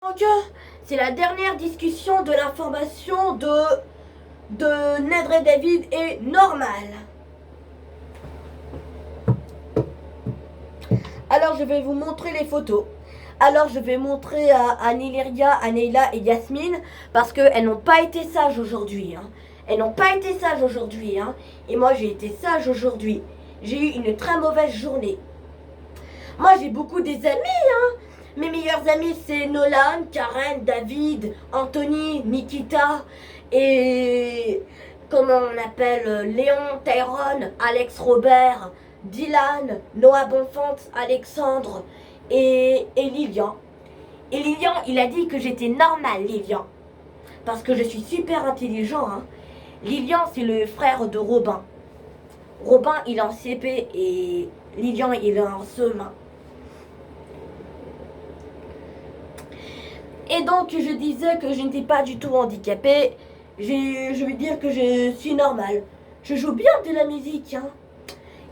Donc, c'est la dernière discussion de l'information de Nedre David est normale. Alors, je vais vous montrer les photos. Alors, je vais montrer à Nileria, à Neila et Yasmine parce qu'elles n'ont pas été sages aujourd'hui. Elles n'ont pas été sages aujourd'hui. Et moi, j'ai été sage aujourd'hui. J'ai eu une très mauvaise journée. Moi, j'ai beaucoup des amis. Mes meilleurs amis, c'est Nolan, Karen, David, Anthony, Nikita et comment on appelle Léon, Tyrone, Alex Robert, Dylan, Noah Bonfant, Alexandre et Lilian. Et Lilian, il a dit que j'étais normal, Lilian. Parce que je suis super intelligent. Lilian, c'est le frère de Robin. Robin, il est en CP et Lilian, il est en CE1. Et donc, je disais que je n'étais pas du tout handicapée. Je veux dire que je suis normale. Je joue bien de la musique.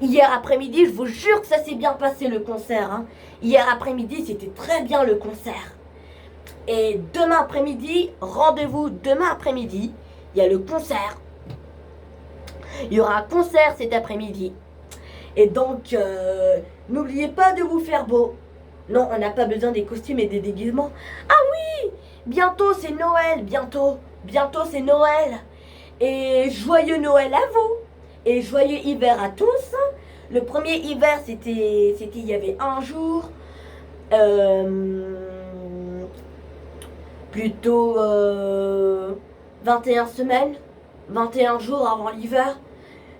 Hier après-midi, je vous jure que ça s'est bien passé le concert. Hier après-midi, c'était très bien le concert. Et demain après-midi, rendez-vous demain après-midi, il y a le concert. Il y aura un concert cet après-midi. Et donc, n'oubliez pas de vous faire beau. Non, on n'a pas besoin des costumes et des déguisements. Ah oui, bientôt c'est Noël, bientôt c'est Noël. Et joyeux Noël à vous. Et joyeux hiver à tous. Le premier hiver, c'était il y avait un jour. Plutôt 21 semaines, 21 jours avant l'hiver.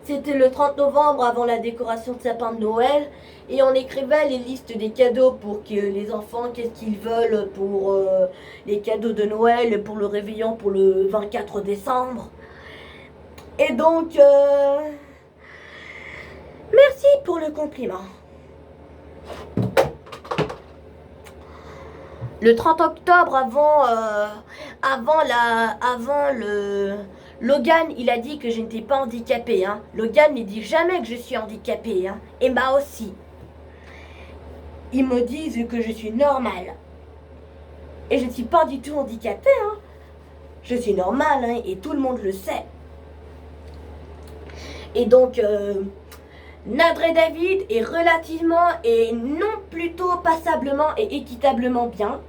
C'était le 30 novembre avant la décoration de sapin de Noël. Et on écrivait les listes des cadeaux pour que les enfants, qu'est-ce qu'ils veulent pour les cadeaux de Noël, pour le réveillon, pour le 24 décembre. Et donc, merci pour le compliment. Le 30 octobre, avant le... Logan, il a dit que je n'étais pas handicapée. Logan ne dit jamais que je suis handicapée. Emma aussi. Ils me disent que je suis normale. Et je ne suis pas du tout handicapée. Je suis normale et tout le monde le sait. Et donc, Nedre David est relativement et non plutôt passablement et équitablement bien.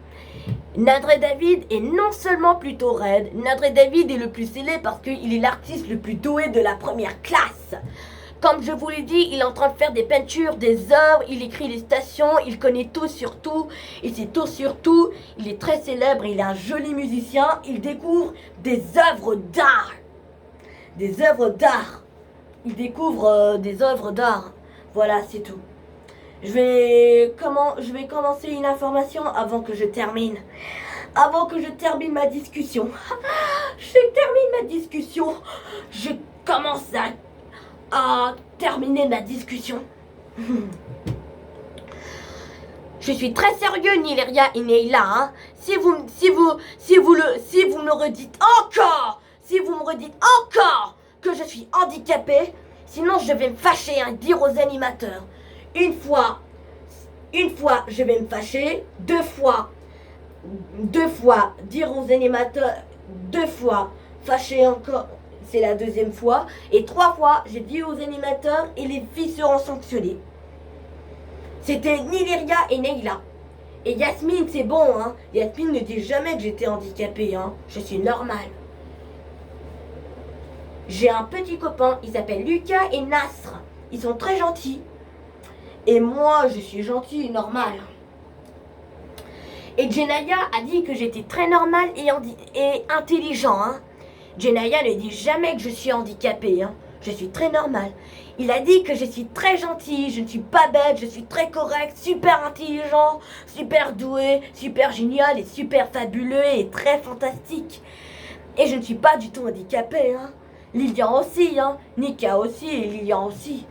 Nedre David est non seulement plutôt raide, Nedre David est le plus célèbre parce qu'il est l'artiste le plus doué de la première classe. Comme je vous l'ai dit, il est en train de faire des peintures, des œuvres, il écrit les stations, il connaît tout sur tout, il sait tout sur tout, il est très célèbre, il est un joli musicien, il découvre des œuvres d'art. Des œuvres d'art. Il découvre des œuvres d'art. Voilà, c'est tout. Je vais commencer une information avant que je termine. Avant que je termine ma discussion. Je termine ma discussion. Je commence à terminer ma discussion. Je suis très sérieux, Nileria et Neila. Si vous me redites encore, que je suis handicapée, sinon je vais me fâcher et dire aux animateurs. Une fois, je vais me fâcher. Deux fois, dire aux animateurs. 2 fois, fâcher encore, c'est la deuxième fois. Et 3 fois, j'ai dit aux animateurs et les filles seront sanctionnées. C'était Nileria et Neila. Et Yasmine, c'est bon, Yasmine ne dit jamais que j'étais handicapée, Je suis normale. J'ai un petit copain, il s'appelle Lucas et Nasr. Ils sont très gentils. Et moi, je suis gentille et normale. Et Jenaya a dit que j'étais très normale et intelligent. Jenaya ne dit jamais que je suis handicapée. Je suis très normale. Il a dit que je suis très gentille, je ne suis pas bête, je suis très correcte, super intelligent, super doué, super génial et super fabuleux et très fantastique. Et je ne suis pas du tout handicapée. Lilian aussi, Nika aussi et Lilian aussi.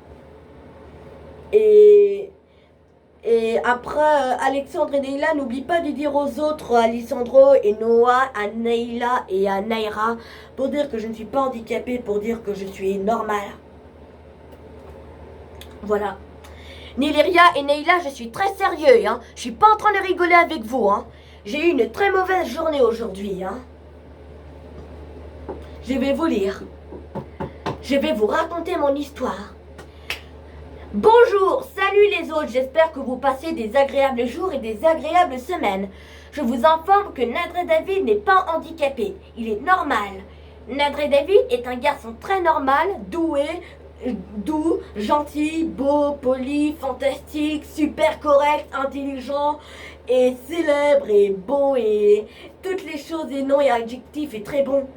Et après, Alexandre et Neila, n'oublie pas de dire aux autres, Alessandro et Noah, à Neila et à Naira, pour dire que je ne suis pas handicapée, pour dire que je suis normale. Voilà. Nileria et Neila, je suis très sérieux, Je suis pas en train de rigoler avec vous, J'ai eu une très mauvaise journée aujourd'hui, hein. Je vais vous lire. Je vais vous raconter mon histoire. Bonjour, salut les autres, j'espère que vous passez des agréables jours et des agréables semaines. Je vous informe que Nadré David n'est pas handicapé, il est normal. Nadré David est un garçon très normal, doux, gentil, beau, poli, fantastique, super correct, intelligent et célèbre et beau et toutes les choses et noms et adjectifs et très bon.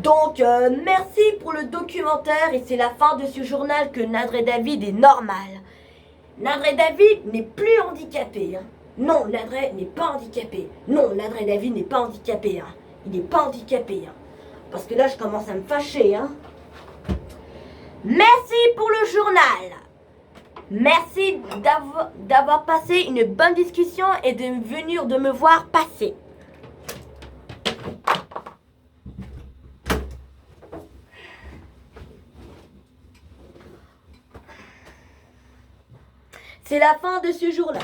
Donc, merci pour le documentaire et c'est la fin de ce journal que Nadré David est normal. Nadré David n'est plus handicapé. Hein. Non, Nadré n'est pas handicapé. Non, Nadré David n'est pas handicapé. Hein. Il n'est pas handicapé. Hein. Parce que là, je commence à me fâcher. Hein. Merci pour le journal. Merci d'avoir passé une bonne discussion et de venir de me voir passer. C'est la fin de ce journal.